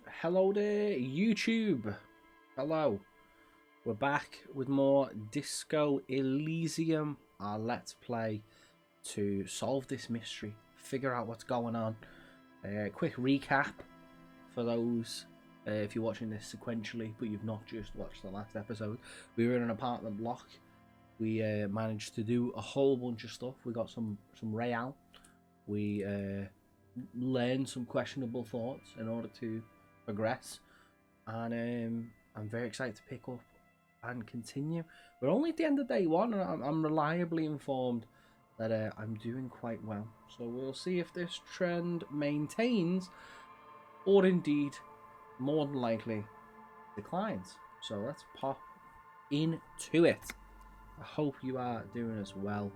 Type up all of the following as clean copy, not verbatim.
Hello there, YouTube. Hello. We're back with more Disco Elysium, our Let's Play to solve this mystery, figure out what's going on. Quick recap for those, if you're watching this sequentially, but you've not just watched the last episode. We were in an apartment block. We managed to do a whole bunch of stuff. We got some real. We learned some questionable thoughts in order to progress, and I'm very excited to pick up and continue. We're only at the end of day one, and I'm reliably informed that I'm doing quite well. So we'll see if this trend maintains, or indeed, more than likely, declines. So let's pop into it. I hope you are doing as well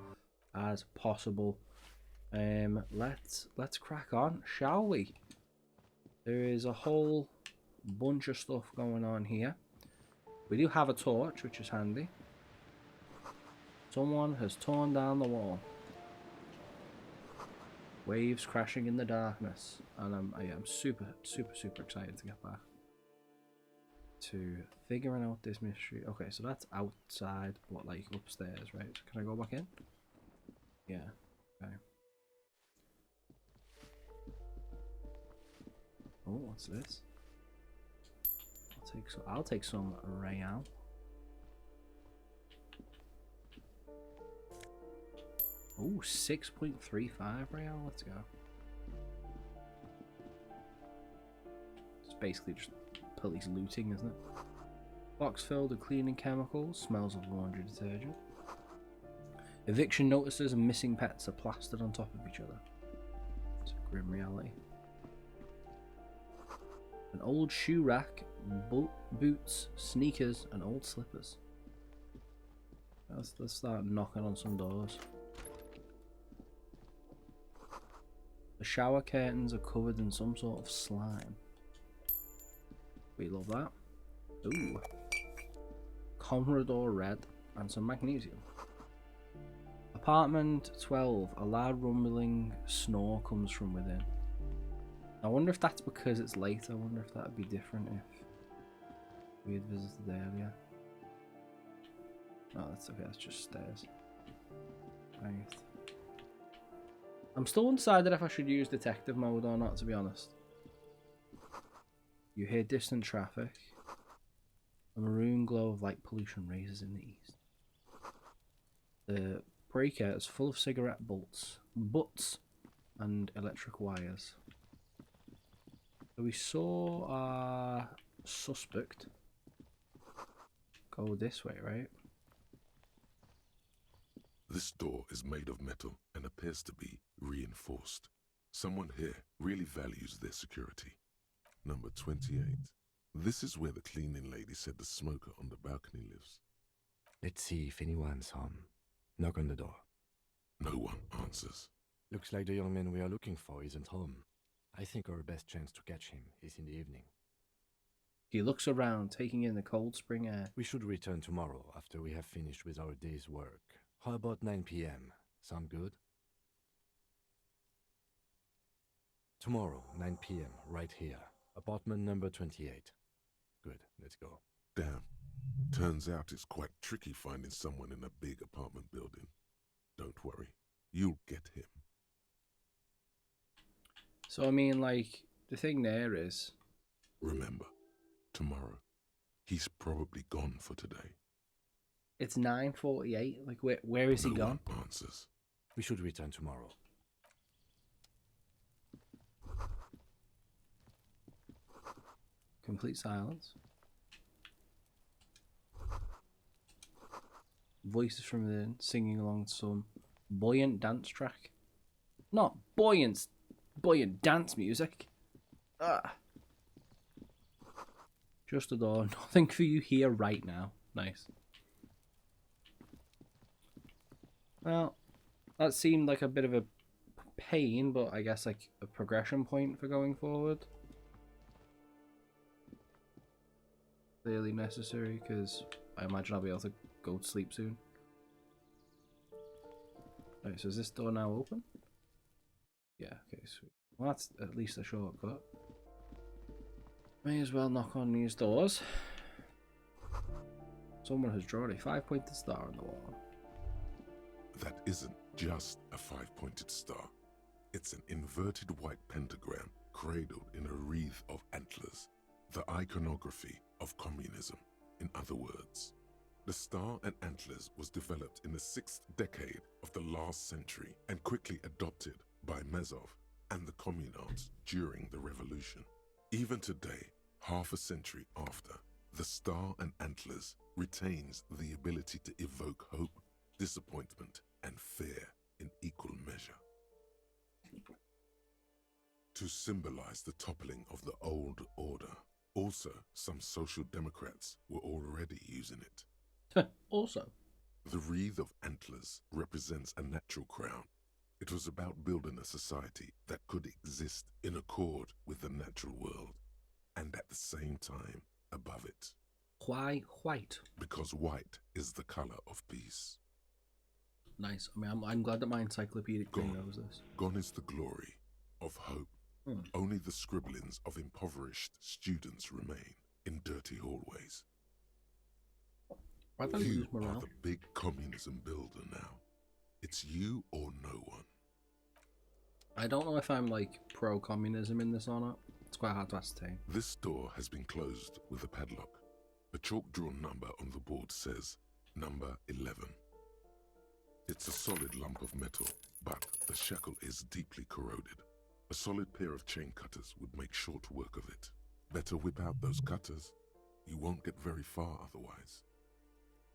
as possible. Let's crack on, shall we? There is a whole bunch of stuff going on here. We do have a torch, which is handy. Someone has torn down the wall. Waves crashing in the darkness, and I am super excited to get back to figuring out this mystery. Okay, so that's outside, but like upstairs, right? Can I go back in? Yeah. Okay. Oh, what's this? I'll take some real. Oh, 6.35 real. Let's go. It's basically just police looting, isn't it? Box filled with cleaning chemicals. Smells of laundry detergent. Eviction notices and missing pets are plastered on top of each other. It's a grim reality. An old shoe rack, boots, sneakers, and old slippers. Let's start knocking on some doors. The shower curtains are covered in some sort of slime. We love that. Ooh. Commodore red and some magnesium. Apartment 12. A loud rumbling snore comes from within. I wonder if that's because it's late. I wonder if that would be different if we had visited earlier. Oh, that's okay. That's just stairs. Right. I'm still undecided if I should use detective mode or not, to be honest. You hear distant traffic. A maroon glow of light pollution raises in the east. The breaker is full of cigarette butts, and electric wires. So we saw our suspect go this way, right? This door is made of metal and appears to be reinforced. Someone here really values their security. Number 28. This is where the cleaning lady said the smoker on the balcony lives. Let's see if anyone's home. Knock on the door. No one answers. Looks like the young man we are looking for isn't home. I think our best chance to catch him is in the evening. He looks around, taking in the cold spring air. We should return tomorrow after we have finished with our day's work. How about 9 p.m.? Sound good? Tomorrow, 9 p.m., right here. Apartment number 28. Good, let's go. Damn. Turns out it's quite tricky finding someone in a big apartment building. Don't worry. You'll get him. So, I mean, like, the thing there is... Remember, tomorrow. He's probably gone for today. It's 9:48. Like, where is he gone? No one answers. We should return tomorrow. Complete silence. Voices from within singing along to some buoyant dance track. Not buoyant dance music. Just a door. Nothing for you here right now. Nice. Well, that seemed like a bit of a pain, but I guess like a progression point for going forward. Clearly necessary, because I imagine I'll be able to go to sleep soon. Right, so is this door now open? Yeah, okay, sweet. Well, that's at least a shortcut. May as well knock on these doors. Someone has drawn a 5-pointed star on the wall. That isn't just a 5-pointed star. It's an inverted white pentagram cradled in a wreath of antlers, the iconography of communism. In other words, the star and antlers was developed in the 6th decade of the last century and quickly adopted by Mezov and the communards during the revolution. Even today, half a century after, the star and antlers retains the ability to evoke hope, disappointment, and fear in equal measure. To symbolize the toppling of the old order. Also, some social democrats were already using it. Also, The wreath of antlers represents a natural crown. It was about building a society that could exist in accord with the natural world, and at the same time above it. why white? Because white is the color of peace. Nice. I mean, I'm glad that my encyclopedic brain Gone. knows this. Gone is the glory of hope. Only the scribblings of impoverished students remain in dirty hallways. I thought you You used are morale. the big communism builder now. It's you or no one. I don't know if I'm like pro-communism in this or not. It's quite hard to ascertain. This door has been closed with a padlock. A chalk-drawn number on the board says number 11. It's a solid lump of metal, but the shackle is deeply corroded. A solid pair of chain cutters would make short work of it. Better whip out those cutters. You won't get very far otherwise.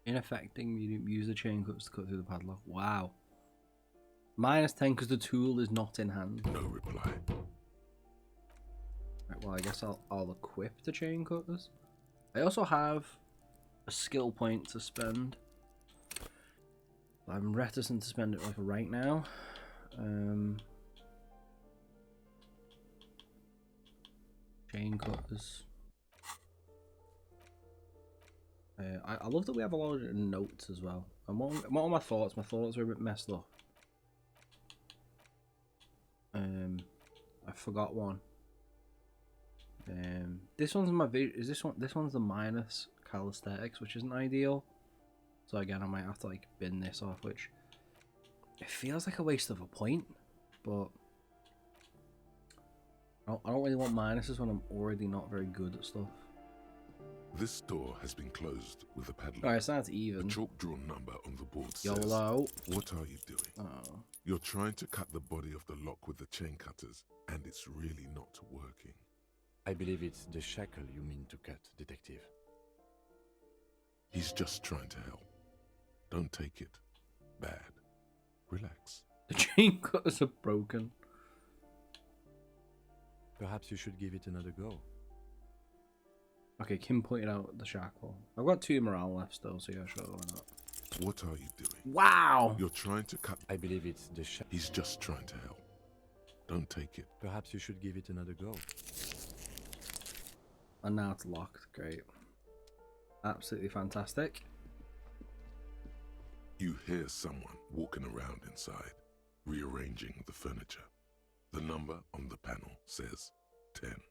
Ineffecting, you didn't use the chain cuts to cut through the padlock. Wow. -10 because the tool is not in hand. No reply. Right, well, I guess I'll equip the chain cutters. I also have a skill point to spend. I'm reticent to spend it like right now. Chain cutters. I love that we have a lot of notes as well. And what are my thoughts? My thoughts are a bit messed up. I forgot one. This one's my this one's the minus calisthenics, which isn't ideal. So again, I might have to like bin this off, which it feels like a waste of a point, but I don't really want minuses when I'm already not very good at stuff. This door has been closed with a padlock. Alright, so that's A even. chalk-drawn number on the board says, YOLO. "What are you doing? Oh. You're trying to cut the body of the lock with the chain cutters, and it's really not working." I believe it's the shackle you mean to cut, detective. He's just trying to help. Don't take it bad. Relax. The chain cutters are broken. Perhaps you should give it another go. Okay, Kim pointed out the shackle. I've got 2 morale left still, so yeah, sure, why not? What are you doing? Wow! You're trying to cut. I believe it's the shackle. He's just trying to help. Don't take it. Perhaps you should give it another go. And now it's locked. Great. Absolutely fantastic. You hear someone walking around inside, rearranging the furniture. The number on the panel says 10.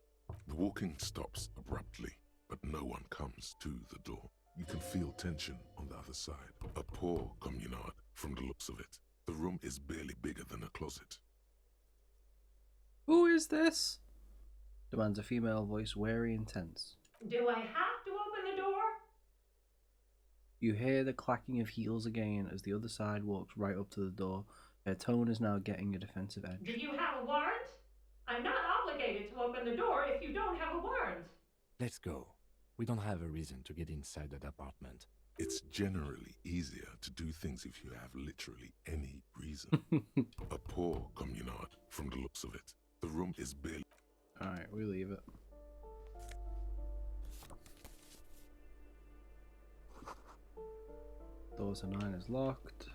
The walking stops abruptly, but no one comes to the door. You can feel tension on the other side. A poor communard, from the looks of it. The room is barely bigger than a closet. Who is this? Demands a female voice, wary and tense. Do I have to open the door? You hear the clacking of heels again as the other side walks right up to the door. Her tone is now getting a defensive edge. Do you have a warrant? I'm not obligated to open the door if you don't have a warrant. Let's go. We don't have a reason to get inside that apartment. It's generally easier to do things if you have literally any reason. A poor communard, from the looks of it. The room is barely... Alright, we leave it. Door to 9 is locked.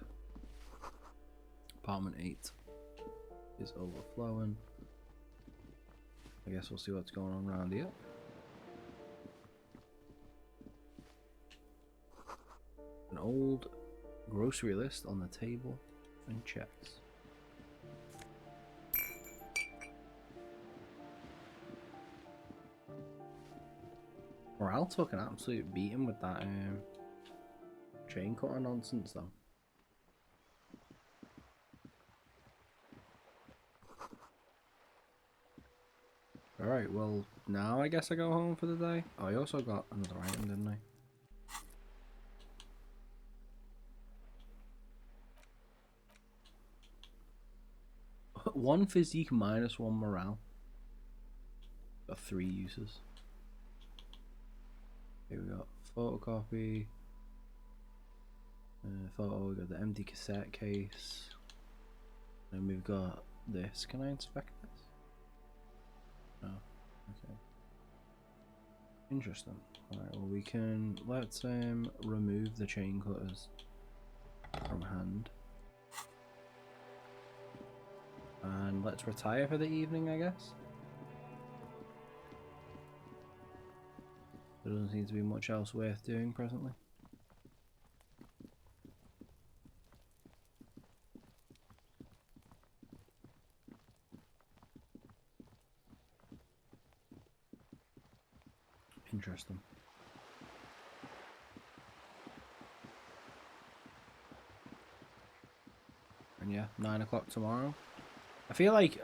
Apartment 8 is overflowing. I guess we'll see what's going on around here. An old grocery list on the table and checks. Morale took an absolute beating with that chain cutter nonsense, though. Alright, well, now I guess I go home for the day. Oh, I also got another item, didn't I? One physique minus one morale. Got 3 uses. Here we got photocopy. Photo, we got the empty cassette case. And we've got this. Can I inspect this? No. Okay. Interesting. Alright, well we can let's remove the chain cutters from hand. And let's retire for the evening, I guess. There doesn't seem to be much else worth doing presently. Interesting. And yeah, 9 o'clock tomorrow. I feel like,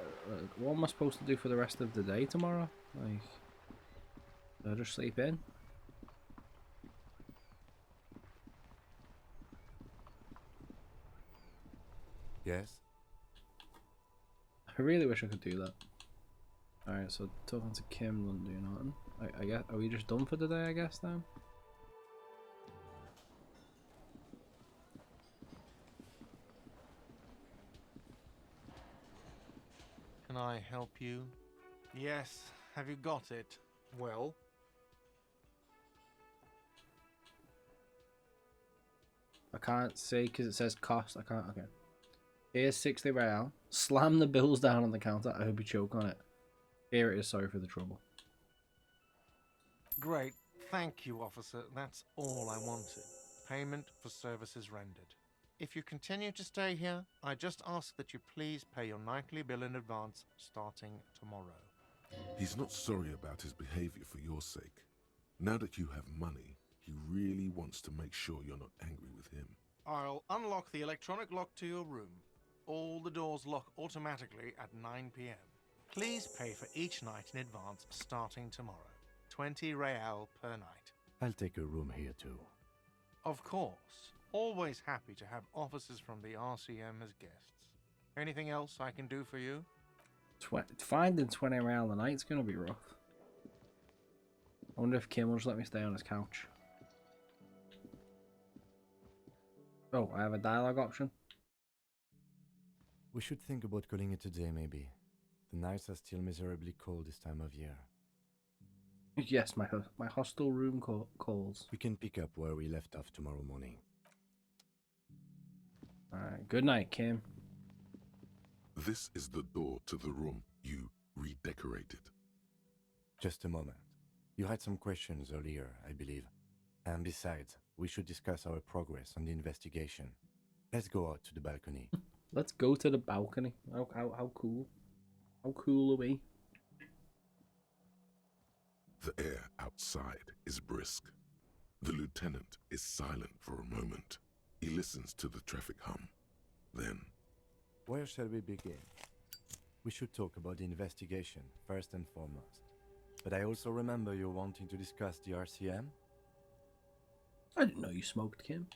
what am I supposed to do for the rest of the day tomorrow? Like, do I just sleep in? Yes? I really wish I could do that. Alright, so talking to Kim wouldn't do nothing. I guess, are we just done for the day, I guess, then? Can I help you? Yes. Have you got it? Well? I can't see because it says cost. I can't. Okay. Here's 60 real. Slam the bills down on the counter. I hope you choke on it. Here it is. Sorry for the trouble. Great. Thank you, officer. That's all I wanted. Payment for services rendered. If you continue to stay here, I just ask that you please pay your nightly bill in advance starting tomorrow. He's not sorry about his behavior for your sake. Now that you have money, he really wants to make sure you're not angry with him. I'll unlock the electronic lock to your room. All the doors lock automatically at 9 p.m. Please pay for each night in advance starting tomorrow. 20 real per night. I'll take a room here too. Of course. Always happy to have officers from the RCM as guests. Anything else I can do for you? Finding 20 real a night's gonna be rough. I wonder if Kim will just let me stay on his couch. Oh, I have a dialogue option. We should think about calling it a day, maybe. The nights are still miserably cold this time of year. Yes, my hostel room calls. We can pick up where we left off tomorrow morning. Alright, good night, Kim. This is the door to the room you redecorated. Just a moment. You had some questions earlier, I believe. And besides, we should discuss our progress on the investigation. Let's go out to the balcony. Let's go to the balcony. How cool. How cool are we? The air outside is brisk. The lieutenant is silent for a moment. He listens to the traffic hum. Then, Where shall we begin? We should talk about the investigation, first and foremost. But I also remember you wanting to discuss the RCM? I didn't know you smoked, Kim.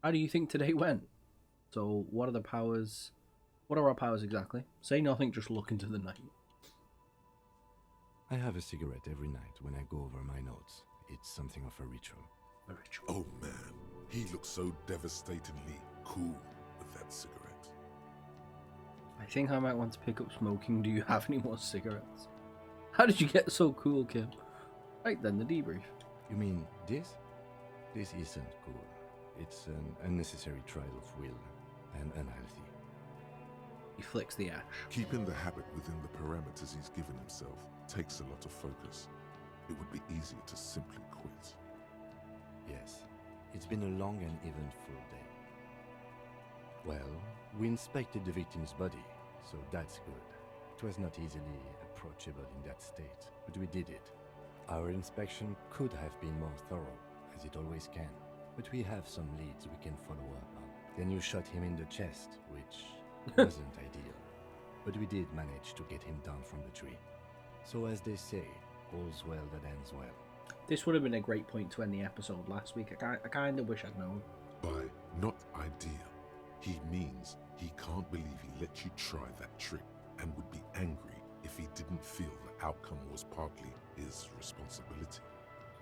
How do you think today went? So, what are the powers? What are our powers exactly? Say nothing, just look into the night. I have a cigarette every night when I go over my notes. It's something of a ritual. A ritual. oh man, he looks so devastatingly cool with that cigarette. I think I might want to pick up smoking. Do you have any more cigarettes? How did you get so cool, Kim? Right then, the debrief. You mean this? This isn't cool. It's an unnecessary trial of will and unhealthy. He flicks the ash. Keeping the habit within the parameters he's given himself takes a lot of focus. It would be easier to simply quit. Yes, it's been a long and eventful day. Well, we inspected the victim's body, so that's good. It was not easily approachable in that state, but we did it. Our inspection could have been more thorough, as it always can, but we have some leads we can follow up on. Then you shot him in the chest, which wasn't ideal, but we did manage to get him down from the tree. So as they say, all's well that ends well. This would have been a great point to end the episode last week. I kind of wish I'd known. By not ideal, he means he can't believe he let you try that trick and would be angry if he didn't feel the outcome was partly his responsibility.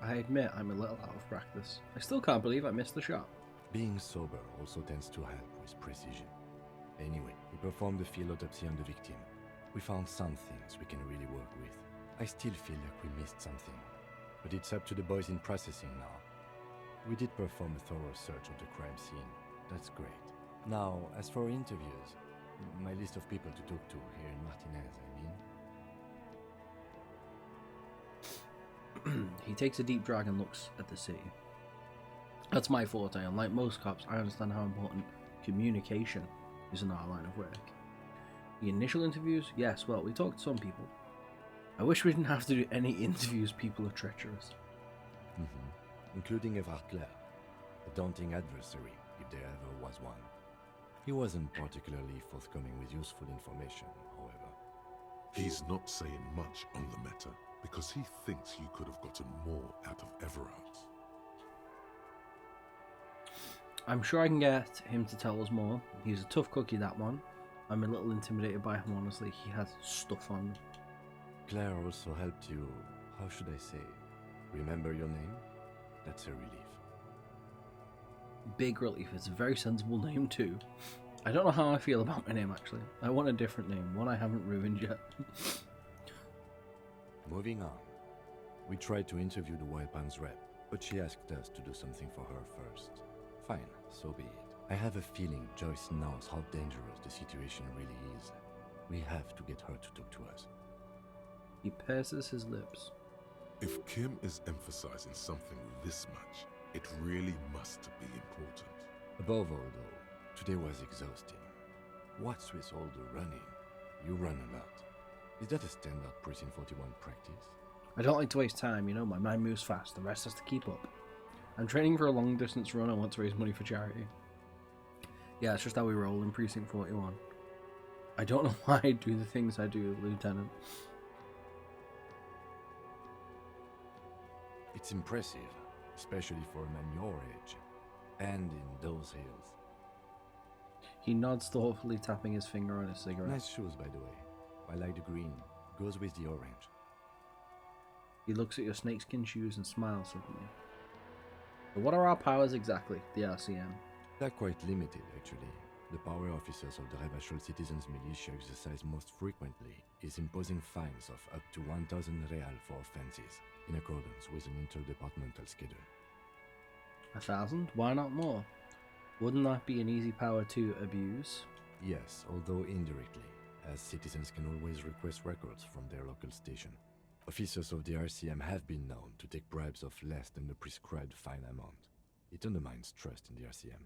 I admit I'm a little out of practice. I still can't believe I missed the shot. Being sober also tends to help with precision. Anyway, we performed a field autopsy on the victim. We found some things we can really work with. I still feel like we missed something, but it's up to the boys in processing now. We did perform a thorough search of the crime scene. That's great. Now, as for interviews, my list of people to talk to here in Martinez, I mean. He takes a deep drag and looks at the city. That's my forte. Unlike most cops, I understand how important communication is in our line of work. The initial interviews, yes, well, we talked to some people. I wish we didn't have to do any interviews. People are treacherous. Including Evrard Claire, a daunting adversary, if there ever was one. He wasn't particularly forthcoming with useful information, however. He's not saying much on the matter because he thinks you could have gotten more out of Everard. I'm sure I can get him to tell us more. He's a tough cookie, that one. I'm a little intimidated by him, honestly. He has stuff on him. Claire also helped you, how should I say, remember your name? That's a relief. Big relief. It's a very sensible name too. I don't know how I feel about my name, actually. I want a different name, one I haven't ruined yet. Moving on. We tried to interview the Wild Palms rep, but she asked us to do something for her first. Fine, so be it. I have a feeling Joyce knows how dangerous the situation really is. We have to get her to talk to us. He purses his lips. If Kim is emphasizing something this much, it really must be important. Above all, though, today was exhausting. What's with all the running? You run a lot. Is that a standard Precinct 41 practice? I don't like to waste time, you know, my mind moves fast, the rest has to keep up. I'm training for a long distance run, I want to raise money for charity. Yeah, it's just how we roll in Precinct 41. I don't know why I do the things I do, Lieutenant. It's impressive, especially for a man your age, and in those hills. He nods thoughtfully, tapping his finger on his cigarette. Nice shoes, by the way. I like the green. Goes with the orange. He looks at your snakeskin shoes and smiles suddenly. So what are our powers exactly, the RCM? They're quite limited, actually. The power officers of the Revachol Citizens Militia exercise most frequently is imposing fines of up to 1,000 real for offenses, in accordance with an interdepartmental schedule. 1,000? Why not more? Wouldn't that be an easy power to abuse? Yes, although indirectly, as citizens can always request records from their local station. Officers of the RCM have been known to take bribes of less than the prescribed fine amount. It undermines trust in the RCM.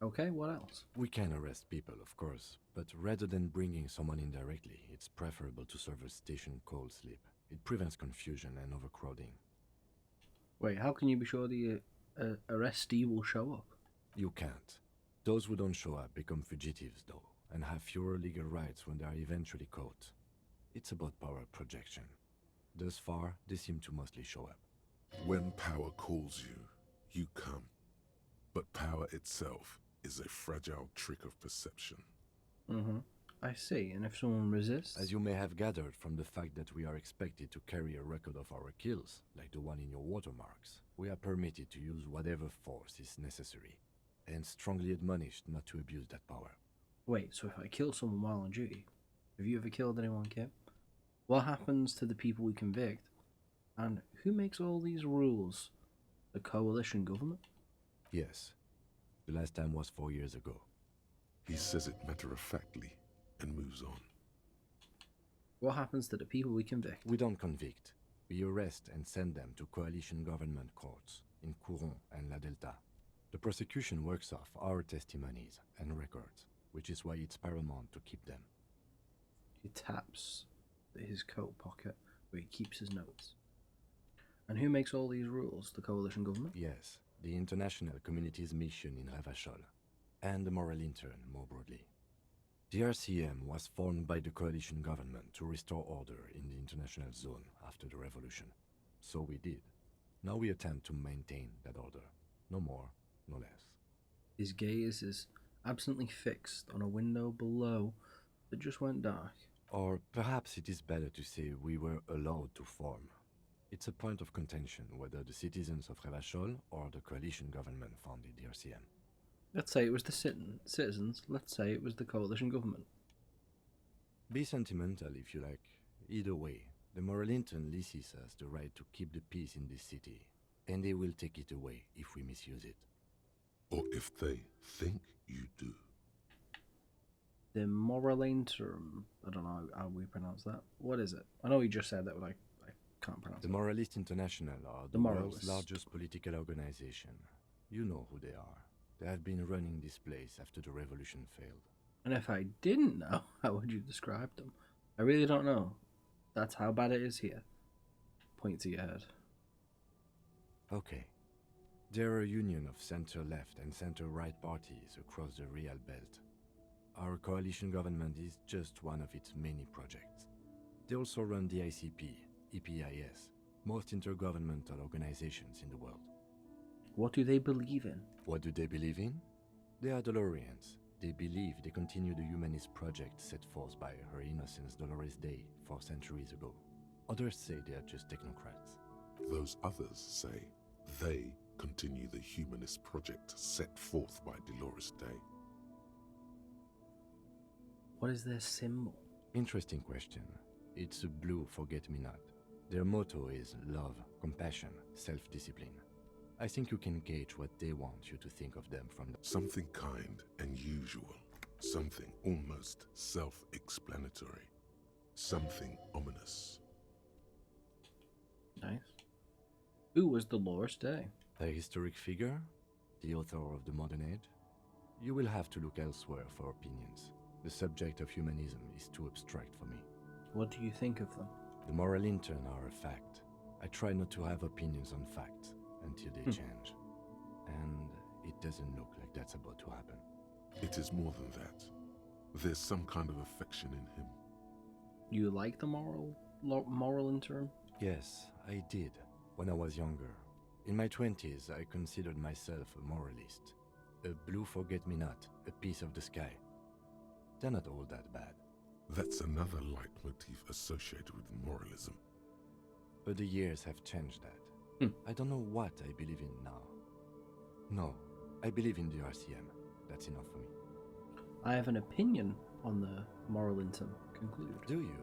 Okay, what else? We can arrest people, of course, but rather than bringing someone in directly, it's preferable to serve a station call slip. It prevents confusion and overcrowding. Wait, how can you be sure the arrestee will show up? You can't. Those who don't show up become fugitives, though, and have fewer legal rights when they are eventually caught. It's about power projection. Thus far, they seem to mostly show up. When power calls you, you come. But power itself is a fragile trick of perception. I see, and if someone resists? As you may have gathered from the fact that we are expected to carry a record of our kills, like the one in your watermarks, we are permitted to use whatever force is necessary, and strongly admonished not to abuse that power. Wait, so if I kill someone while on duty, have you ever killed anyone, Kim? What happens to the people we convict? And who makes all these rules? The coalition government? Yes. The last time was 4 years ago. He says it matter-of-factly and moves on. What happens to the people we convict? We don't convict. We arrest and send them to coalition government courts in Couron and La Delta. The prosecution works off our testimonies and records, which is why it's paramount to keep them. He taps his coat pocket. where he keeps his notes. And who makes all these rules? The coalition government? Yes, the international community's mission in Revachol, and the moral intern more broadly. The RCM was formed by the coalition government to restore order in the international zone after the revolution. So we did. Now we attempt to maintain that order. No more, no less. His gaze is absently fixed on a window below that just went dark. Or perhaps it is better to say we were allowed to form. It's a point of contention whether the citizens of Revachol or the coalition government founded the RCM. Let's say it was the citizens. Let's say it was the coalition government. Be sentimental if you like. Either way, the moral intern leases us the right to keep the peace in this city, and they will take it away if we misuse it. Or if they think you do. The moral intern. I don't know how we pronounce that. What is it? I know you just said that, but I can't pronounce The it. Moralists International are the world's largest political organization. You know who they are. They have been running this place after the revolution failed. And if I didn't know, how would you describe them? I really don't know. That's how bad it is here. Point to your head. Okay. They're a union of center-left and center-right parties across the Real Belt. Our coalition government is just one of its many projects. They also run the ICP, EPIS, most intergovernmental organizations in the world. What do they believe in? What do they believe in? They are Dolorians. They believe they continue the humanist project set forth by Her Innocence Dolores Day 4 centuries ago. Others say they are just technocrats. Those others say they continue the humanist project set forth by Dolores Day. What is their symbol? Interesting question. It's a blue forget-me-not. Their motto is love, compassion, self-discipline. I think you can gauge what they want you to think of them from the... Something kind and usual. Something almost self-explanatory. Something ominous. Nice. Who was Dolores Day? A historic figure? The author of the modern age? You will have to look elsewhere for opinions. The subject of humanism is too abstract for me. What do you think of them? The moral intern are a fact. I try not to have opinions on facts until they change. And it doesn't look like that's about to happen. It is more than that. There's some kind of affection in him. You like the moral intern? Yes, I did, when I was younger. In my 20s, I considered myself a moralist. A blue forget-me-not, a piece of the sky. They're not all that bad. That's another leitmotif associated with moralism. But the years have changed that. I don't know what I believe in now. No, I believe in the RCM. That's enough for me. I have an opinion on the moral intern. Conclude. Do you?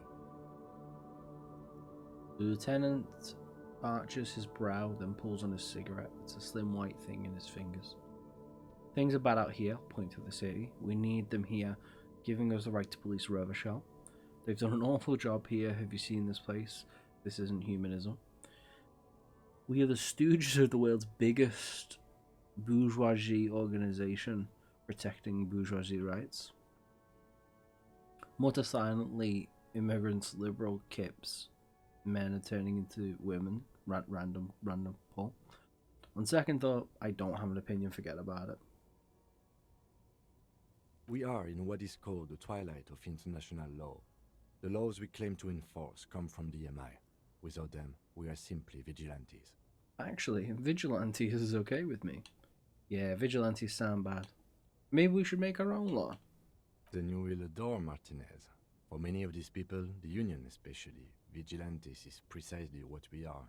The lieutenant arches his brow, then pulls on his cigarette. It's a slim white thing in his fingers. Things are bad out here, point to the city. We need them here, giving us the right to police Revachol. They've done an awful job here. Have you seen this place? This isn't humanism. We are the stooges of the world's biggest bourgeoisie organization protecting bourgeoisie rights. Mutter silently, immigrants, liberal kips, men are turning into women. Random pull. On second thought, I don't have an opinion, forget about it. We are in what is called the twilight of international law. The laws we claim to enforce come from the MI. Without them, we are simply vigilantes. Actually, vigilante is okay with me. Yeah, vigilantes sound bad. Maybe we should make our own law. Then you will adore Martinez. For many of these people, the Union especially, vigilantes is precisely what we are.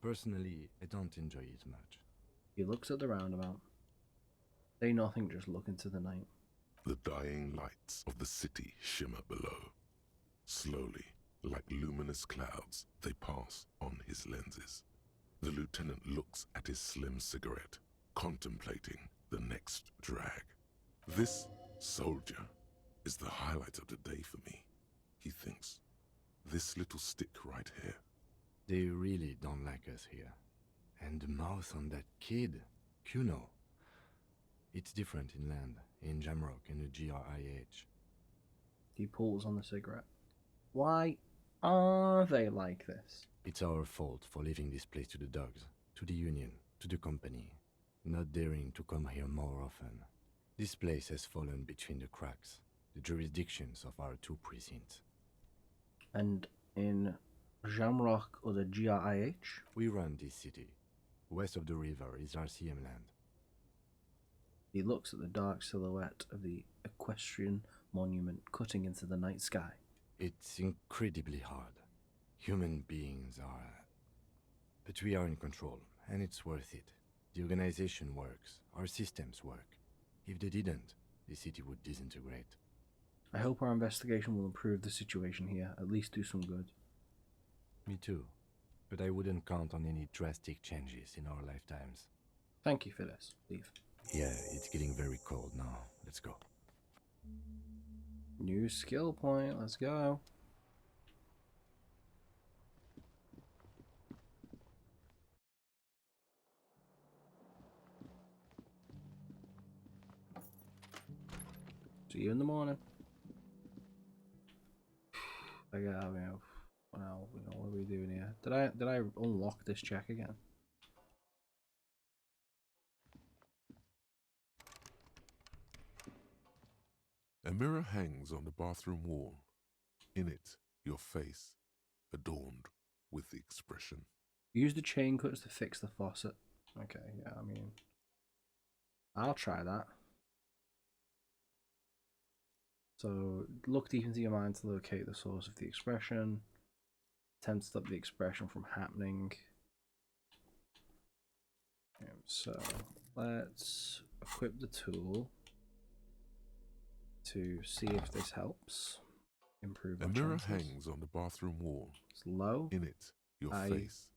Personally, I don't enjoy it much. He looks at the roundabout. Say nothing, just look into the night. The dying lights of the city shimmer below. Slowly, like luminous clouds, they pass on his lenses. The lieutenant looks at his slim cigarette, contemplating the next drag. This soldier is the highlight of the day for me, he thinks. This little stick right here. They really don't like us here. And the mouth on that kid, Kuno. It's different inland, in Jamrock and the GRIH. He pulls on the cigarette. Why Are they like this? It's our fault for leaving this place to the dogs, to the union, to the company, not daring to come here more often. This place has fallen between the cracks, the jurisdictions of our 2 precincts. And in Jamrock or the GRIH? We run this city. West of the river is RCM land. He looks at the dark silhouette of the equestrian monument cutting into the night sky. It's incredibly hard. Human beings are... But we are in control, and it's worth it. The organization works. Our systems work. If they didn't, the city would disintegrate. I hope our investigation will improve the situation here, at least do some good. Me too. But I wouldn't count on any drastic changes in our lifetimes. Thank you for this. Leave. Yeah, it's getting very cold now. Let's go. New skill point. Let's go. See you in the morning. I got, well, what are we doing here? Did I unlock this check again? A mirror hangs on the bathroom wall. In it, your face, adorned with the expression. Use the chain cutters to fix the faucet. Okay, yeah, I mean, I'll try that. So, look deep into your mind to locate the source of the expression. Attempt to stop the expression from happening. So, let's equip the tool to see if this helps improve our A mirror chances. hangs on the bathroom wall. It's low. In it, your face.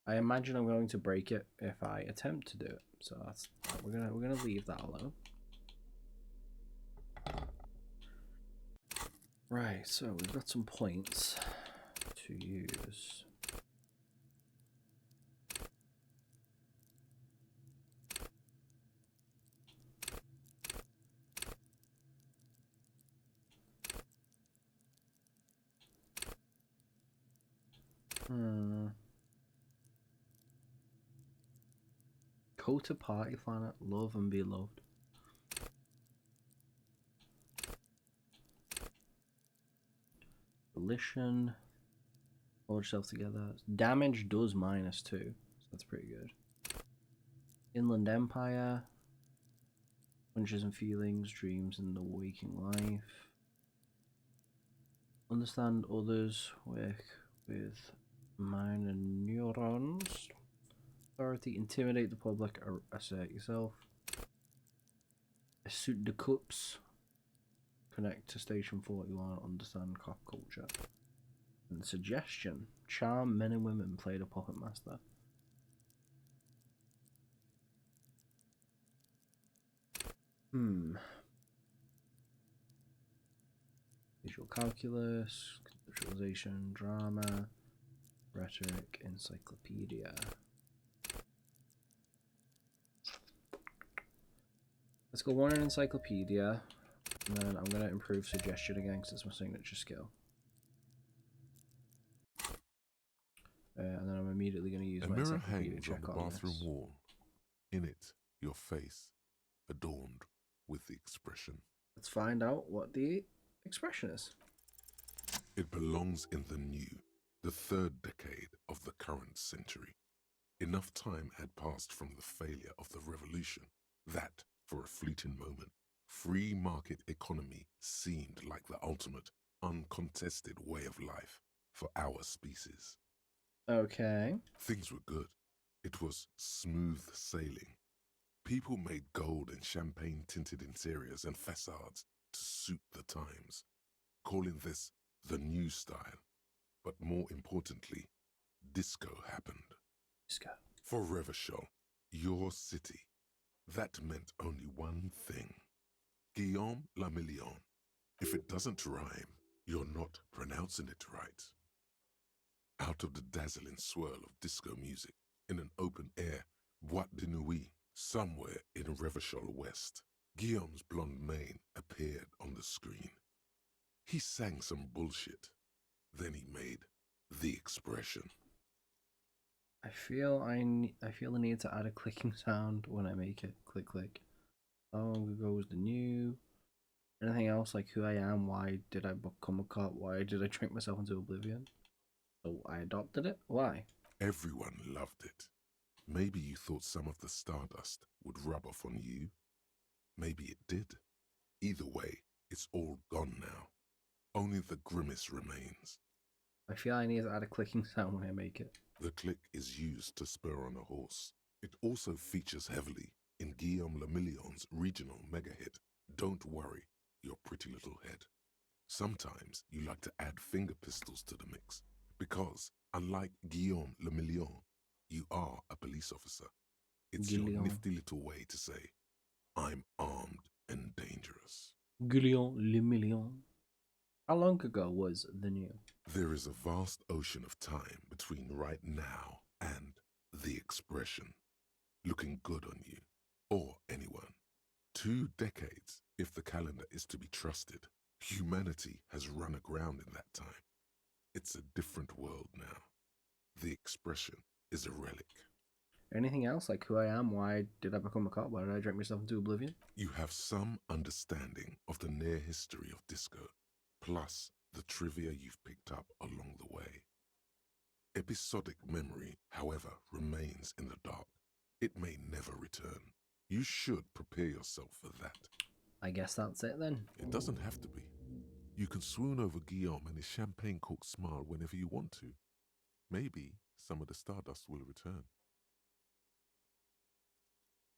I imagine I'm going to break it if I attempt to do it. So that's we're gonna leave that alone. Right, so we've got some points to use. Go to party planet, love and be loved. Volition. Hold yourself together. Damage does -2, so that's pretty good. Inland Empire. Punches and feelings, dreams in the waking life. Understand others, work with minor neurons. Authority, intimidate the public, or assert yourself. Suit the cups. Connect to Station 41, understand cop culture. And suggestion, charm men and women, play the puppet master. Visual calculus, conceptualization, drama, rhetoric, encyclopedia. Let's go one in encyclopedia, and then I'm going to improve suggestion again because it's my signature skill. And then I'm immediately going to use A my mirror encyclopedia hangs on check the on bathroom this. wall. In it, your face, adorned with the expression. Let's find out what the expression is. It belongs in the new, the 3rd decade of the current century. Enough time had passed from the failure of the revolution that, for a fleeting moment, free market economy seemed like the ultimate, uncontested way of life for our species. Okay. Things were good. It was smooth sailing. People made gold and champagne-tinted interiors and facades to suit the times, calling this the new style. But more importantly, disco happened. Disco. For Revachol, your city, that meant only one thing. Guillaume la Million. If it doesn't rhyme, you're not pronouncing it right. Out of the dazzling swirl of disco music, in an open-air boîte de nuit, somewhere in Revachol West, Guillaume's blonde mane appeared on the screen. He sang some bullshit. Then he made the expression. I feel I feel the need to add a clicking sound when I make it. Click click. How long ago was the new? Anything else like who I am? Why did I become a cop? Why did I drink myself into oblivion? So I adopted it? Why? Everyone loved it. Maybe you thought some of the stardust would rub off on you. Maybe it did. Either way, it's all gone now. Only the grimace remains. I feel I need to add a clicking sound when I make it. The click is used to spur on a horse. It also features heavily in Guillaume Lemillion's regional mega hit, Don't Worry, Your Pretty Little Head. Sometimes you like to add finger pistols to the mix, because, unlike Guillaume Lemillion, you are a police officer. It's your Guillaume. nifty little way to say, I'm armed and dangerous. Guillaume Le Million. How long ago was the new? There is a vast ocean of time between right now and the expression. Looking good on you, or anyone. 2 decades, if the calendar is to be trusted. Humanity has run aground in that time. It's a different world now. The expression is a relic. Anything else like who I am? Why did I become a cop? Why did I drink myself into oblivion? You have some understanding of the near history of disco, plus the trivia you've picked up along the way. Episodic memory, however, remains in the dark. It may never return. You should prepare yourself for that. I guess that's it then. It doesn't have to be. You can swoon over Guillaume and his champagne-corked smile whenever you want to. Maybe some of the stardust will return.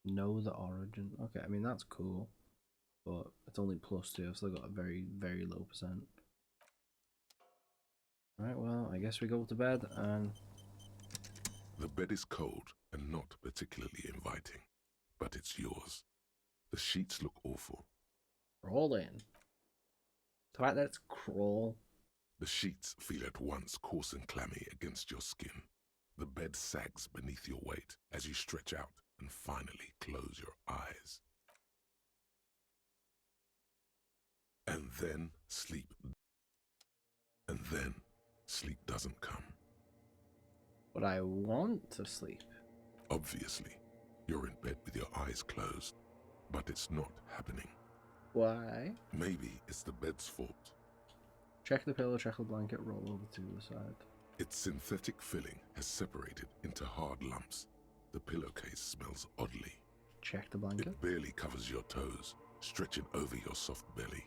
Know the origin. Okay, I mean that's cool. But it's only +2. I've still got a very, very low percent. Right, well, I guess we go to bed and... The bed is cold and not particularly inviting, but it's yours. The sheets look awful. roll in. The fact that it's crawl. The sheets feel at once coarse and clammy against your skin. The bed sags beneath your weight as you stretch out and finally close your eyes. And then sleep. And then sleep doesn't come. But I want to sleep. Obviously, you're in bed with your eyes closed, but it's not happening. Why? Maybe it's the bed's fault. Check the pillow, check the blanket, roll over to the side. Its synthetic filling has separated into hard lumps. The pillowcase smells oddly. Check the blanket. It barely covers your toes, stretching over your soft belly.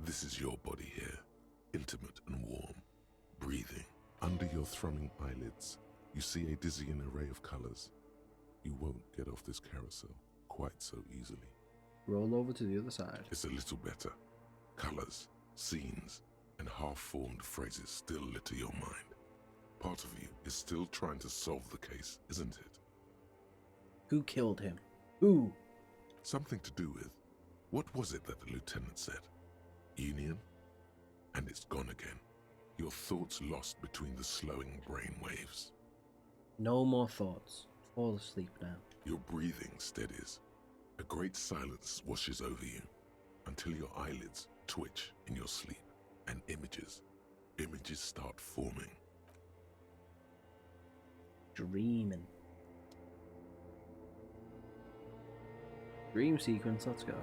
This is your body here, intimate and warm, breathing. Under your thrumming eyelids, you see a dizzying array of colors. You won't get off this carousel quite so easily. Roll over to the other side. It's a little better. Colors, scenes, and half-formed phrases still litter your mind. Part of you is still trying to solve the case, isn't it? Who killed him? Who? Something to do with, what was it that the lieutenant said? Union? And it's gone again. Your thoughts lost between the slowing brain waves. No more thoughts. Fall asleep now. Your breathing steadies. A great silence washes over you until your eyelids twitch in your sleep and images start forming. Dreaming. Dream sequence, let's go.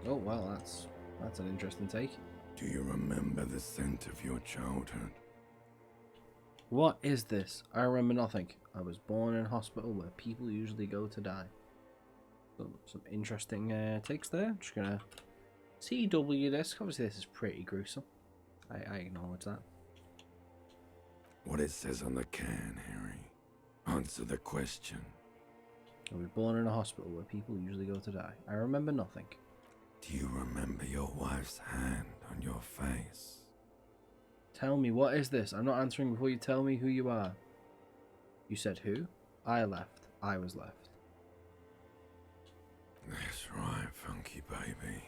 Oh wow, that's an interesting take. Do you remember the scent of your childhood? What is this? I remember nothing. I was born in a hospital where people usually go to die. Some interesting takes there. Just gonna CW this. Obviously this is pretty gruesome. I acknowledge that. What it says on the can, Harry. Answer the question. I was born in a hospital where people usually go to die. I remember nothing. Do you remember your wife's hand on your face? Tell me, what is this? I'm not answering before you tell me who you are. You said who? I left. I was left. That's right, funky baby.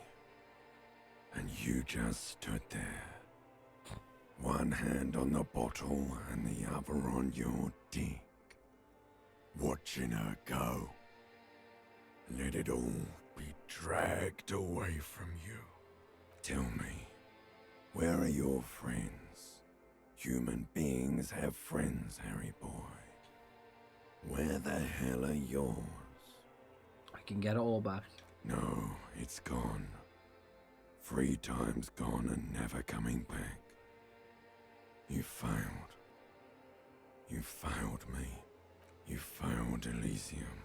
And you just stood there. One hand on the bottle and the other on your dick. Watching her go. Let it all be dragged away from you. Tell me, where are your friends? Human beings have friends, Harry boy. Where the hell are yours? I can get it all back. No, it's gone. 3 times gone and never coming back. You failed. You failed me. You failed Elysium.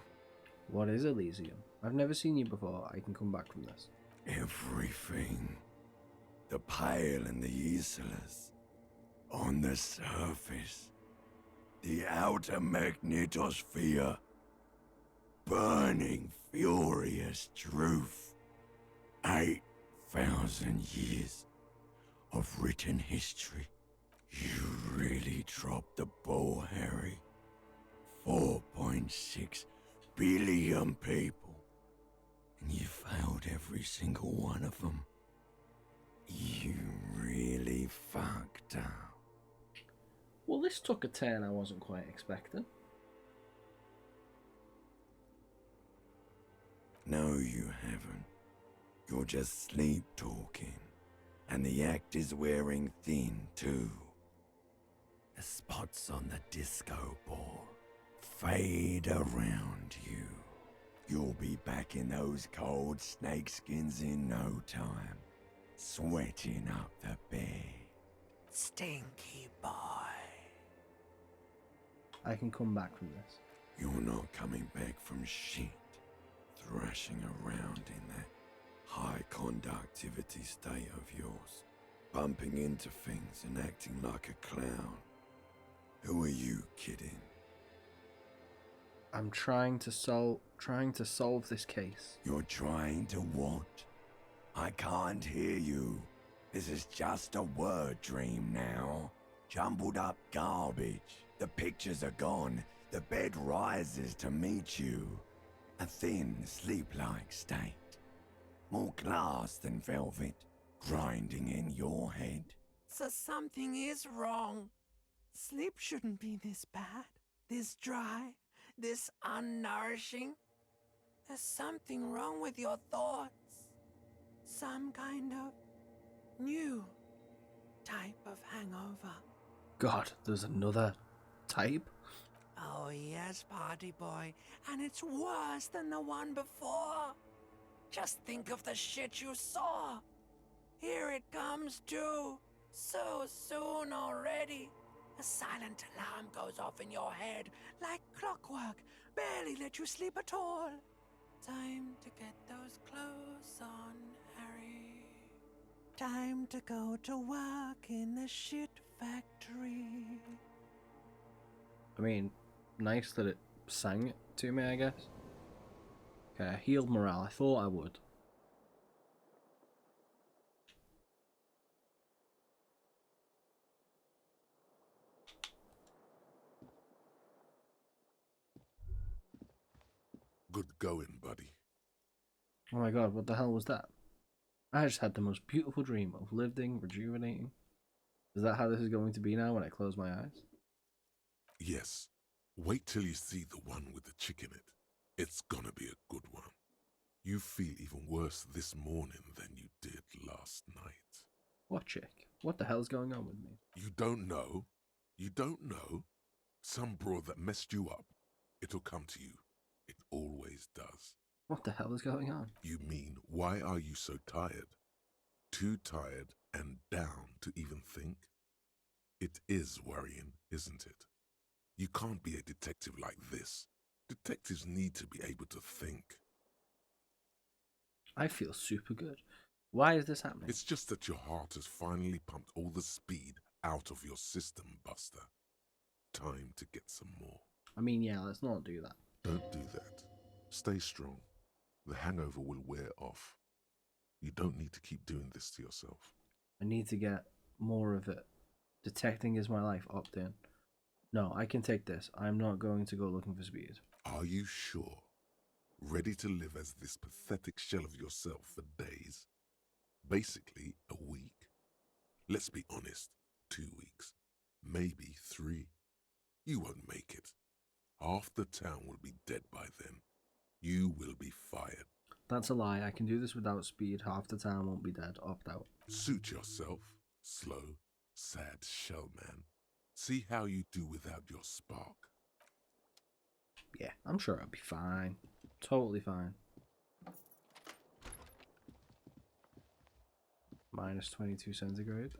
What is Elysium? I've never seen you before. I can come back from this. Everything. The Pale and the Islas. On the surface. The outer magnetosphere. Burning, furious truth. 8,000 years of written history. You really dropped the ball, Harry. 4.6 billion people. And you failed every single one of them. You really fucked up. Well, this took a turn I wasn't quite expecting. No, you haven't. You're just sleep talking. And the actor's wearing thin, too. The spots on the disco ball fade around you. You'll be back in those cold snakeskins in no time. Sweating up the bed. Stinky boy. I can come back from this. You're not coming back from shit. Thrashing around in that high conductivity state of yours. Bumping into things and acting like a clown. Who are you kidding? I'm trying to solve this case. You're trying to what? I can't hear you. This is just a word dream now. Jumbled up garbage. The pictures are gone. The bed rises to meet you. A thin, sleep-like state. More glass than velvet. Grinding in your head. So something is wrong. Sleep shouldn't be this bad, this dry, this unnourishing. There's something wrong with your thoughts. Some kind of new type of hangover. God, there's another type? Oh yes, party boy, and it's worse than the one before. Just think of the shit you saw. Here it comes too, so soon already. A silent alarm goes off in your head like clockwork, barely let you sleep at all. Time to get those clothes on, Harry. Time to go to work in the shit factory. I mean, nice that it sang it to me, I guess. Okay, I healed morale. I thought I would. Good going, buddy. Oh my god, what the hell was that? I just had the most beautiful dream of living, rejuvenating. Is that how this is going to be now when I close my eyes? Yes. Wait till you see the one with the chick in it. It's gonna be a good one. You feel even worse this morning than you did last night. What chick? What the hell's going on with me? You don't know? You don't know? Some broad that messed you up. It'll come to you. It always does. What the hell is going on? You mean, why are you so tired? Too tired and down to even think? It is worrying, isn't it? You can't be a detective like this. Detectives need to be able to think. I feel super good. Why is this happening? It's just that your heart has finally pumped all the speed out of your system, Buster. Time to get some more. I mean, yeah, let's not do that. Don't do that. Stay strong. The hangover will wear off. You don't need to keep doing this to yourself. I need to get more of it. Detecting is my life, opt in. No, I can take this. I'm not going to go looking for speed. Are you sure? Ready to live as this pathetic shell of yourself for days? Basically, a week. Let's be honest. 2 weeks, maybe 3. You won't make it. Half the town will be dead by then. You will be fired. That's a lie. I can do this without speed. Half the town won't be dead. Opt out. Suit yourself, slow, sad shell man. See how you do without your spark. Yeah, I'm sure I'll be fine. Totally fine. Minus 22 centigrade.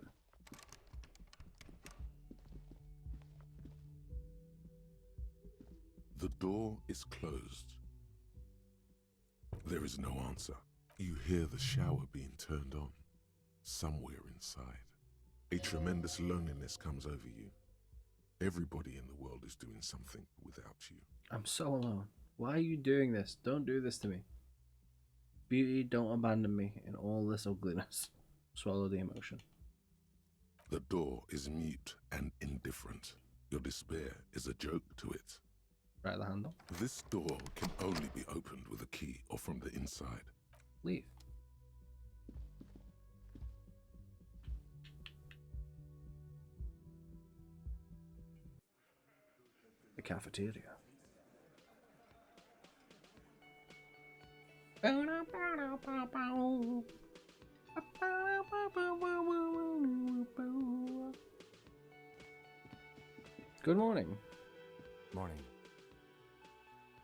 The door is closed. There is no answer. You hear the shower being turned on. Somewhere inside, a tremendous loneliness comes over you. Everybody in the world is doing something without you. I'm so alone. Why are you doing this? Don't do this to me. Beauty, don't abandon me in all this ugliness. Swallow the emotion. The door is mute and indifferent. Your despair is a joke to it. Right the handle. This door can only be opened with a key or from the inside. Leave. The cafeteria. Good morning. Morning.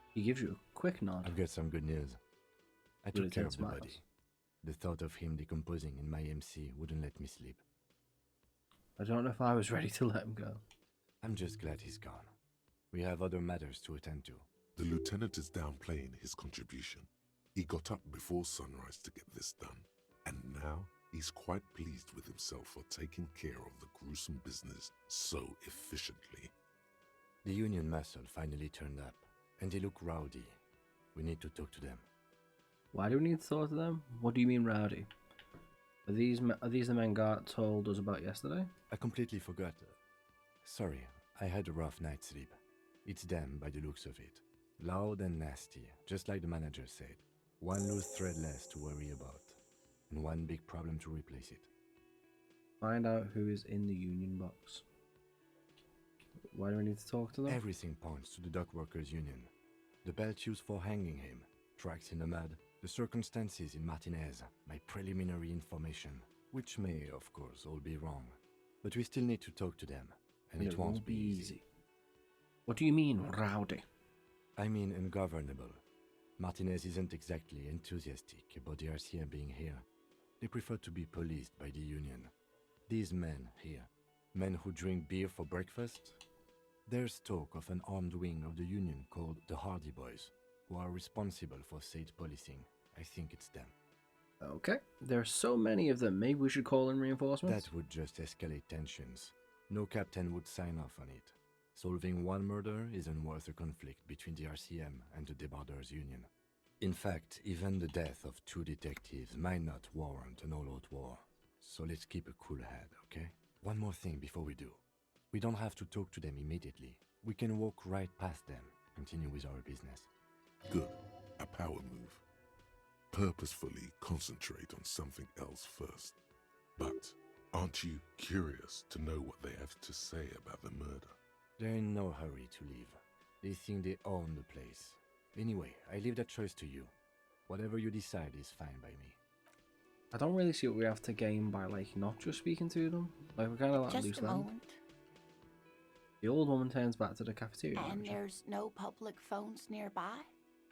He gives you a quick nod. I've got some good news. I Really took care tense of the body. smiles. The thought of him decomposing in my MC wouldn't let me sleep. I don't know if I was ready to let him go. I'm just glad he's gone. We have other matters to attend to. The lieutenant is downplaying his contribution. He got up before sunrise to get this done, and now he's quite pleased with himself for taking care of the gruesome business so efficiently. The Union muscle finally turned up, and they look rowdy. We need to talk to them. Why do we need to talk to them? What do you mean rowdy? Are these the men Gart told us about yesterday? I completely forgot. Sorry, I had a rough night's sleep. It's them by the looks of it. Loud and nasty, just like the manager said. One loose thread less to worry about, and one big problem to replace it. Find out who is in the Union box. Why do we need to talk to them? Everything points to the dock workers' union. The belt used for hanging him, tracks in the mud, the circumstances in Martinez, my preliminary information, which may, of course, all be wrong. But we still need to talk to them, and it won't be easy. What do you mean, rowdy? I mean ungovernable. Martinez isn't exactly enthusiastic about the RCM being here. They prefer to be policed by the Union. These men here, men who drink beer for breakfast, there's talk of an armed wing of the Union called the Hardy Boys, who are responsible for state policing. I think it's them. Okay, there are so many of them. Maybe we should call in reinforcements? That would just escalate tensions. No captain would sign off on it. Solving one murder isn't worth a conflict between the RCM and the Debarders Union. In fact, even the death of 2 detectives might not warrant an all-out war. So let's keep a cool head, okay? One more thing before we do. We don't have to talk to them immediately. We can walk right past them, continue with our business. Good. A power move. Purposefully concentrate on something else first. But aren't you curious to know what they have to say about the murder? They're in no hurry to leave. They think they own the place. Anyway, I leave that choice to you. Whatever you decide is fine by me. I don't really see what we have to gain by, like, not just speaking to them. Like, we're kind of like Just loose a land. moment. The old woman turns back to the cafeteria And manager. there's no public phones nearby?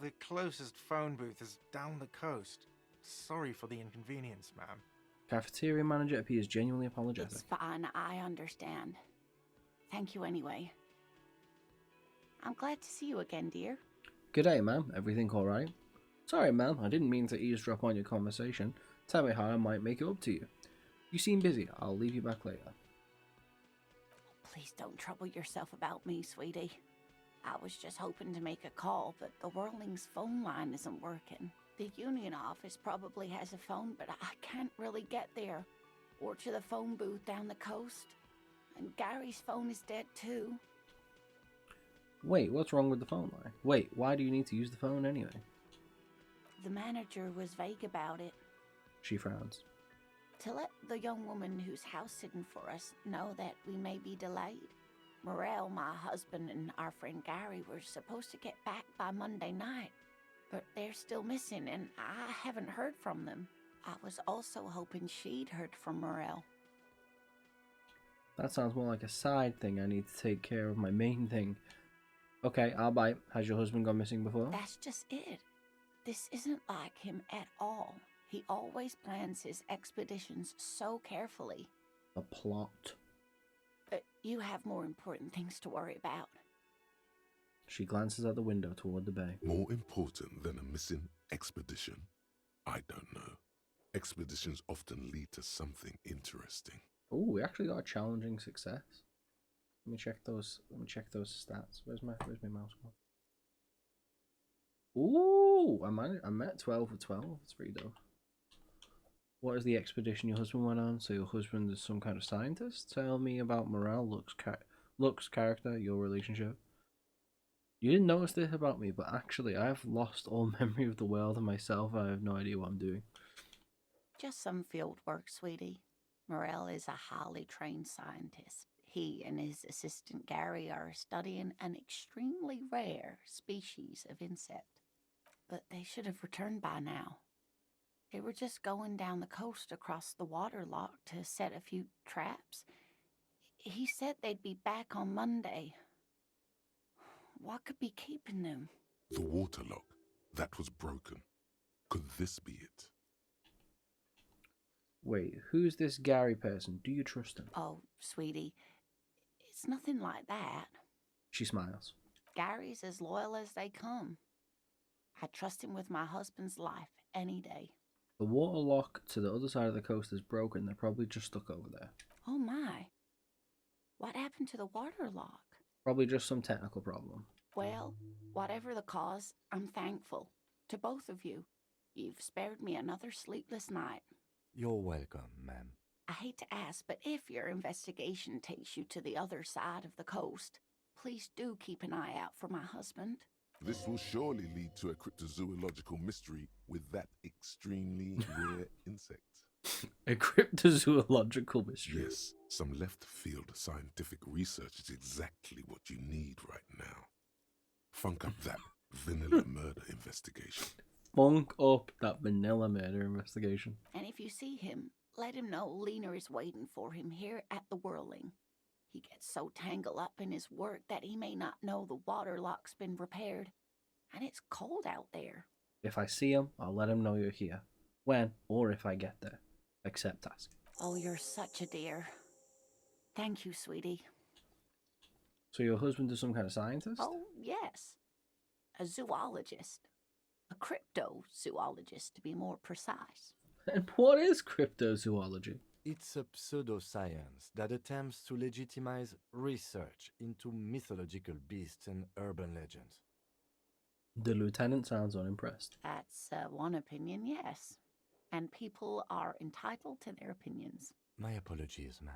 The closest phone booth is down the coast. Sorry for the inconvenience, ma'am. Cafeteria manager appears genuinely apologetic. It's fine, I understand. Thank you anyway. I'm glad to see you again, dear. Good day, ma'am. Everything alright? Sorry, ma'am. I didn't mean to eavesdrop on your conversation. Tell me how I might make it up to you. You seem busy. I'll leave you back later. Please don't trouble yourself about me, sweetie. I was just hoping to make a call, but the Whirling's phone line isn't working. The Union office probably has a phone, but I can't really get there. Or to the phone booth down the coast. And Gary's phone is dead too. Wait, what's wrong with the phone line? Wait, why do you need to use the phone anyway? The manager was vague about it. She frowns. To let the young woman who's house sitting for us know that we may be delayed. Morel, my husband, and our friend Gary were supposed to get back by Monday night, but they're still missing, and I haven't heard from them. I was also hoping she'd heard from Morel. That sounds more like a side thing. I need to take care of my main thing. Okay, I'll bite. Has your husband gone missing before? That's just it. This isn't like him at all. He always plans his expeditions so carefully. A plot. You have more important things to worry about. She glances out the window toward the bay. More important than a missing expedition? I don't know. Expeditions often lead to something interesting. Oh, we actually got a challenging success. Let me check those stats. Where's my mouse gone? Ooh, I'm at 12 of 12. That's pretty dope. What is the expedition your husband went on? So your husband is some kind of scientist? Tell me about morale, looks, character, your relationship. You didn't notice this about me, but actually I've lost all memory of the world and myself. I have no idea what I'm doing. Just some field work, sweetie. Morel is a highly trained scientist. He and his assistant Gary are studying an extremely rare species of insect. But they should have returned by now. They were just going down the coast across the waterlock to set a few traps. He said they'd be back on Monday. What could be keeping them? The waterlock. That was broken. Could this be it? Wait, who's this Gary person? Do you trust him? Oh, sweetie, it's nothing like that. She smiles. Gary's as loyal as they come. I trust him with my husband's life any day. The waterlock to the other side of the coast is broken. They're probably just stuck over there. Oh my. What happened to the waterlock? Probably just some technical problem. Well, whatever the cause, I'm thankful. To both of you. You've spared me another sleepless night. You're welcome, ma'am. I hate to ask, but if your investigation takes you to the other side of the coast, please do keep an eye out for my husband. This will surely lead to a cryptozoological mystery with that extremely rare insect. A cryptozoological mystery. Yes, some left-field scientific research is exactly what you need right now. Funk up that vanilla murder investigation. Funk up that vanilla murder investigation. And if you see him, let him know Lena is waiting for him here at the Whirling. He gets so tangled up in his work that he may not know the waterlock's been repaired. And it's cold out there. If I see him, I'll let him know you're here. When or if I get there. Accept task. Oh, you're such a dear. Thank you, sweetie. So your husband is some kind of scientist? Oh, yes. A zoologist. A cryptozoologist, to be more precise. And what is cryptozoology? It's a pseudoscience that attempts to legitimize research into mythological beasts and urban legends. The lieutenant sounds unimpressed. That's one opinion, yes. And people are entitled to their opinions. My apologies, ma'am.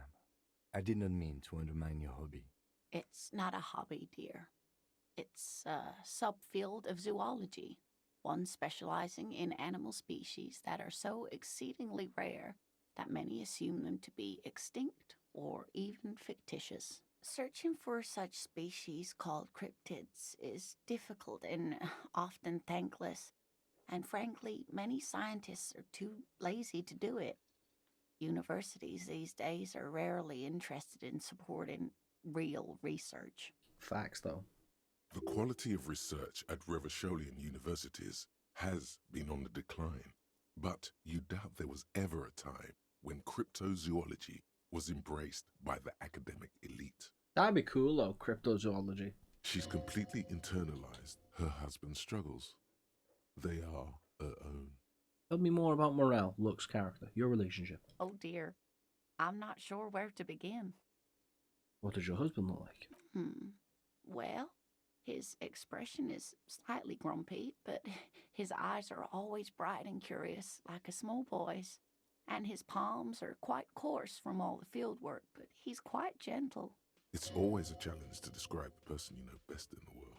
I did not mean to undermine your hobby. It's not a hobby, dear. It's a subfield of zoology, one specializing in animal species that are so exceedingly rare that many assume them to be extinct or even fictitious. Searching for such species called cryptids is difficult and often thankless, and frankly, many scientists are too lazy to do it. Universities these days are rarely interested in supporting real research. Facts, though. The quality of research at Revacholian universities has been on the decline, but you doubt there was ever a time when cryptozoology was embraced by the academic elite. That'd be cool, though, cryptozoology. She's completely internalized her husband's struggles. They are her own. Tell me more about morale, looks, character, your relationship. Oh dear, I'm not sure where to begin. What does your husband look like? Well, his expression is slightly grumpy, but his eyes are always bright and curious, like a small boy's. And his palms are quite coarse from all the field work, but he's quite gentle. It's always a challenge to describe the person you know best in the world.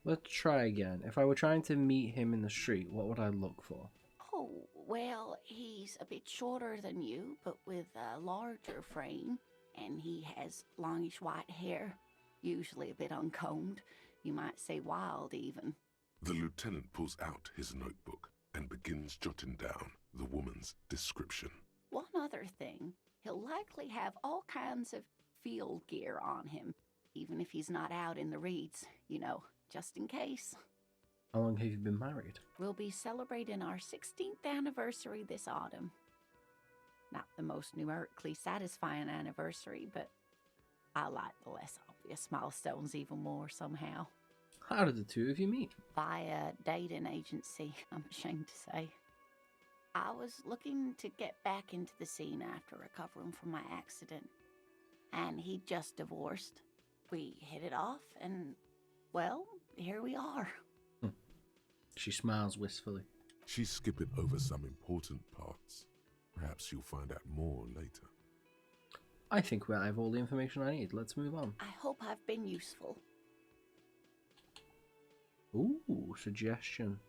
Let's try again. If I were trying to meet him in the street, what would I look for? Oh, well, he's a bit shorter than you, but with a larger frame, and he has longish white hair, usually a bit uncombed. You might say wild, even. The lieutenant pulls out his notebook and begins jotting down the woman's description. One other thing, he'll likely have all kinds of field gear on him, even if he's not out in the reeds, you know, just in case. How long have you been married? We'll be celebrating our 16th anniversary this autumn. Not the most numerically satisfying anniversary, but I like the less obvious milestones even more somehow. How did the two of you meet? Via dating agency, I'm ashamed to say. I was looking to get back into the scene after recovering from my accident, and he'd just divorced. We hit it off, and, well, here we are. She smiles wistfully. She's skipping over some important parts. Perhaps you'll find out more later. I think I have all the information I need. Let's move on. I hope I've been useful. Ooh, suggestion.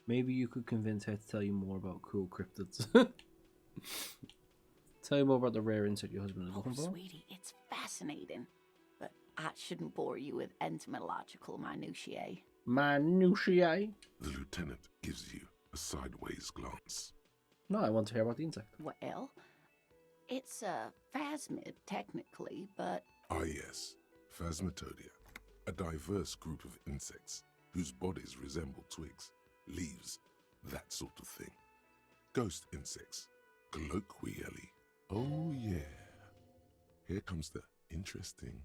Maybe you could convince her to tell you more about cool cryptids. Tell you more about the rare insect your husband is looking for. Sweetie, it's fascinating. But I shouldn't bore you with entomological minutiae. Minutiae? The lieutenant gives you a sideways glance. No, I want to hear about the insect. Well, it's a phasmid, technically, but... Ah yes, Phasmatodea, a diverse group of insects whose bodies resemble twigs, leaves, that sort of thing. Ghost insects, colloquially. Oh yeah. Here comes the interesting.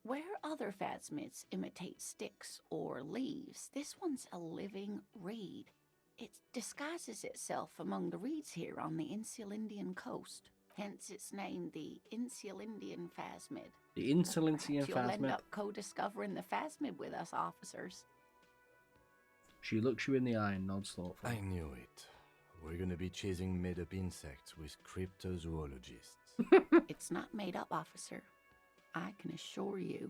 Where other phasmids imitate sticks or leaves, this one's a living reed. It disguises itself among the reeds here on the Insulindian coast. Hence its name, the Insulindian phasmid. The Insulindian You'll end phasmid. up co-discovering the phasmid with us officers. She looks you in the eye and nods thoughtfully. I knew it. We're gonna be chasing made-up insects with cryptozoologists. It's not made up, officer. I can assure you.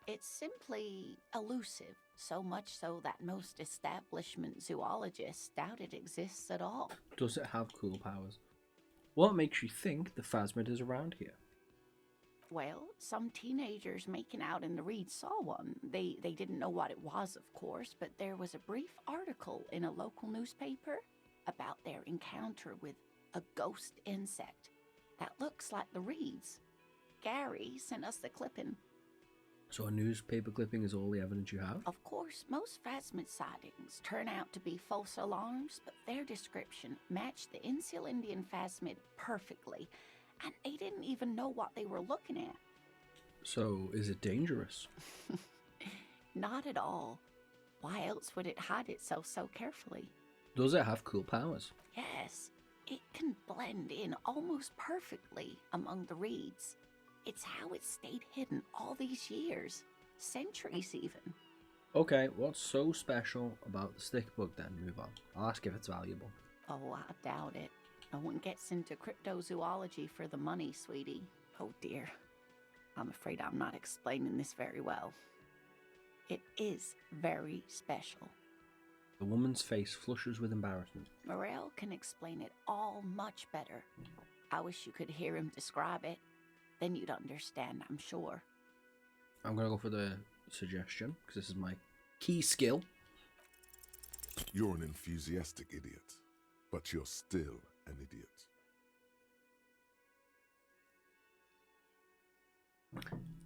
It's simply elusive, so much so that most establishment zoologists doubt it exists at all. Does it have cool powers? What makes you think the phasmid is around here? Well, some teenagers making out in the reeds saw one. They didn't know what it was, of course, but there was a brief article in a local newspaper about their encounter with a ghost insect that looks like the reeds. Gary sent us the clipping. So a newspaper clipping is all the evidence you have? Of course, most phasmid sightings turn out to be false alarms, but their description matched the Insulindian phasmid perfectly, and they didn't even know what they were looking at. So is it dangerous? Not at all. Why else would it hide itself so carefully? Does it have cool powers? Yes, it can blend in almost perfectly among the reeds. It's how it stayed hidden all these years, centuries even. Okay, what's so special about the stick bug then? Move on. I'll ask if it's valuable. Oh, I doubt it. No one gets into cryptozoology for the money, sweetie. Oh dear. I'm afraid I'm not explaining this very well. It is very special. The woman's face flushes with embarrassment. Morel can explain it all much better. I wish you could hear him describe it. Then you'd understand, I'm sure. I'm going to go for the suggestion, because this is my key skill. You're an enthusiastic idiot, but you're still an idiot.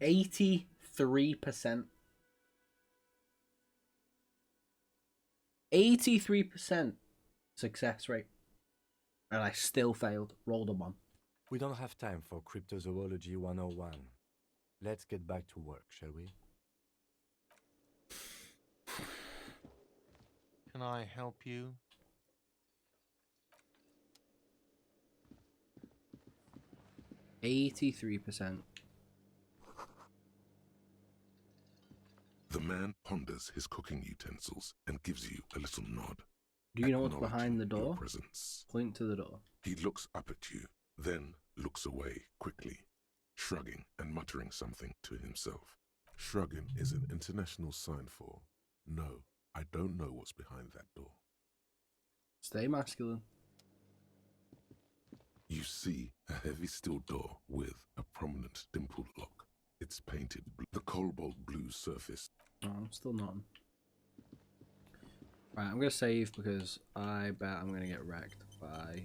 83%. 83% success rate. And I still failed. Rolled a 1. We don't have time for Cryptozoology 101. Let's get back to work, shall we? Can I help you? $83%. The man ponders his cooking utensils and gives you a little nod. Do you know what's behind the acknowledging your door? presence. Point to the door. He looks up at you, then looks away quickly, shrugging and muttering something to himself. Shrugging is an international sign for, no, I don't know what's behind that door. Stay masculine. You see a heavy steel door with a prominent dimpled lock. It's painted the cobalt blue surface. Oh, I'm still not. Right, I'm gonna save because I bet I'm gonna get wrecked by